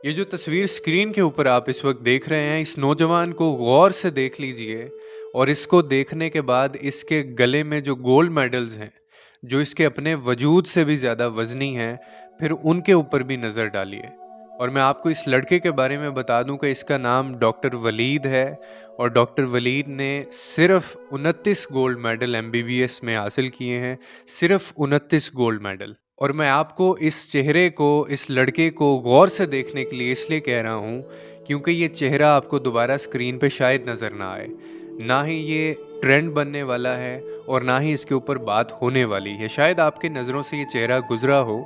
ये जो तस्वीर स्क्रीन के ऊपर आप इस वक्त देख रहे हैं, इस नौजवान को गौर से देख लीजिए और इसको देखने के बाद इसके गले में जो गोल्ड मेडल्स हैं, जो इसके अपने वजूद से भी ज़्यादा वज़नी हैं, फिर उनके ऊपर भी नज़र डालिए। और मैं आपको इस लड़के के बारे में बता दूं कि इसका नाम डॉक्टर वलीद है और डॉक्टर वलीद ने सिर्फ़ 29 गोल्ड मेडल एमबीबीएस में हासिल किए हैं, सिर्फ़ 29 गोल्ड मेडल। और मैं आपको इस चेहरे को, इस लड़के को गौर से देखने के लिए इसलिए कह रहा हूँ, क्योंकि ये चेहरा आपको दोबारा स्क्रीन पे शायद नज़र ना आए। ना ही ये ट्रेंड बनने वाला है और ना ही इसके ऊपर बात होने वाली है। शायद आपकी नज़रों से ये चेहरा गुज़रा हो,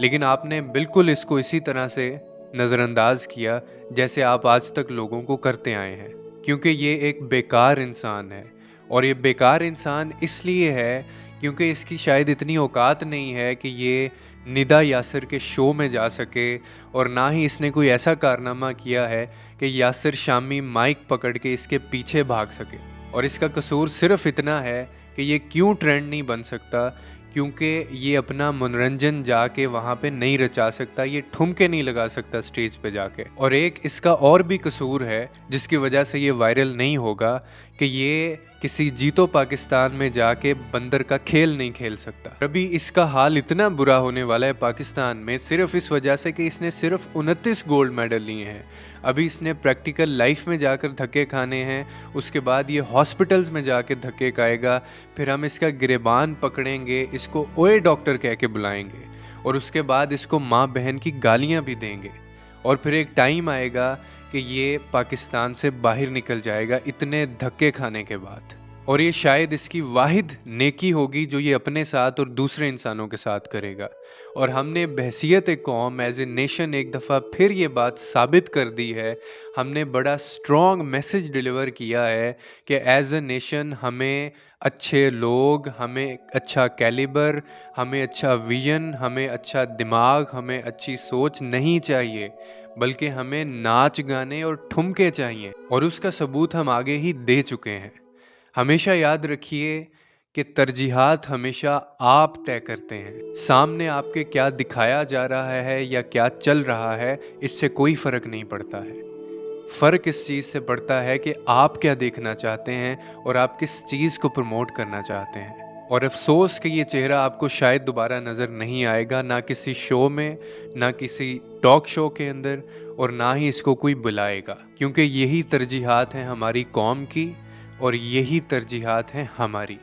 लेकिन आपने बिल्कुल इसको इसी तरह से नज़रअंदाज किया, जैसे आप आज तक लोगों को करते आए हैं। क्योंकि ये एक बेकार इंसान है और ये बेकार इंसान इसलिए है क्योंकि इसकी शायद इतनी औकात नहीं है कि ये निदा यासिर के शो में जा सके और ना ही इसने कोई ऐसा कारनामा किया है कि यासिर शामी माइक पकड़ के इसके पीछे भाग सके। और इसका कसूर सिर्फ इतना है कि ये क्यों ट्रेंड नहीं बन सकता, क्योंकि ये अपना मनोरंजन जाके वहाँ पे नहीं रचा सकता, ये ठुमके नहीं लगा सकता स्टेज पे जाके। और एक इसका और भी कसूर है जिसकी वजह से ये वायरल नहीं होगा कि ये किसी जीतो पाकिस्तान में जाके बंदर का खेल नहीं खेल सकता। अभी इसका हाल इतना बुरा होने वाला है पाकिस्तान में सिर्फ इस वजह से कि इसने सिर्फ 29 गोल्ड मेडल लिए हैं। अभी इसने प्रैक्टिकल लाइफ में जाकर धक्के खाने हैं, उसके बाद ये हॉस्पिटल्स में जाके धक्के खाएगा, फिर हम इसका गिरेबान पकड़ेंगे, इसको ओए डॉक्टर कह के बुलाएंगे और उसके बाद इसको माँ बहन की गालियाँ भी देंगे। और फिर एक टाइम आएगा कि ये पाकिस्तान से बाहर निकल जाएगा इतने धक्के खाने के बाद। और ये शायद इसकी वाहिद नेकी होगी जो ये अपने साथ और दूसरे इंसानों के साथ करेगा। और हमने बहसियत एक कौम, एज ए नेशन, एक दफ़ा फिर ये बात साबित कर दी है। हमने बड़ा स्ट्रॉन्ग मैसेज डिलीवर किया है कि एज ए नेशन हमें अच्छे लोग, हमें अच्छा कैलिबर, हमें अच्छा विजन, हमें अच्छा दिमाग, हमें अच्छी सोच नहीं चाहिए, बल्कि हमें नाच गाने और ठुमके चाहिए। और उसका सबूत हम आगे ही दे चुके हैं। हमेशा याद रखिए कि तरजीहात हमेशा आप तय करते हैं। सामने आपके क्या दिखाया जा रहा है या क्या चल रहा है, इससे कोई फ़र्क नहीं पड़ता है। फ़र्क इस चीज़ से पड़ता है कि आप क्या देखना चाहते हैं और आप किस चीज़ को प्रमोट करना चाहते हैं। और अफ़सोस कि ये चेहरा आपको शायद दोबारा नज़र नहीं आएगा, ना किसी शो में, ना किसी टॉक शो के अंदर, और ना ही इसको कोई बुलाएगा। क्योंकि यही तरजीहात हैं हमारी कौम की और यही तरजीहात हैं हमारी।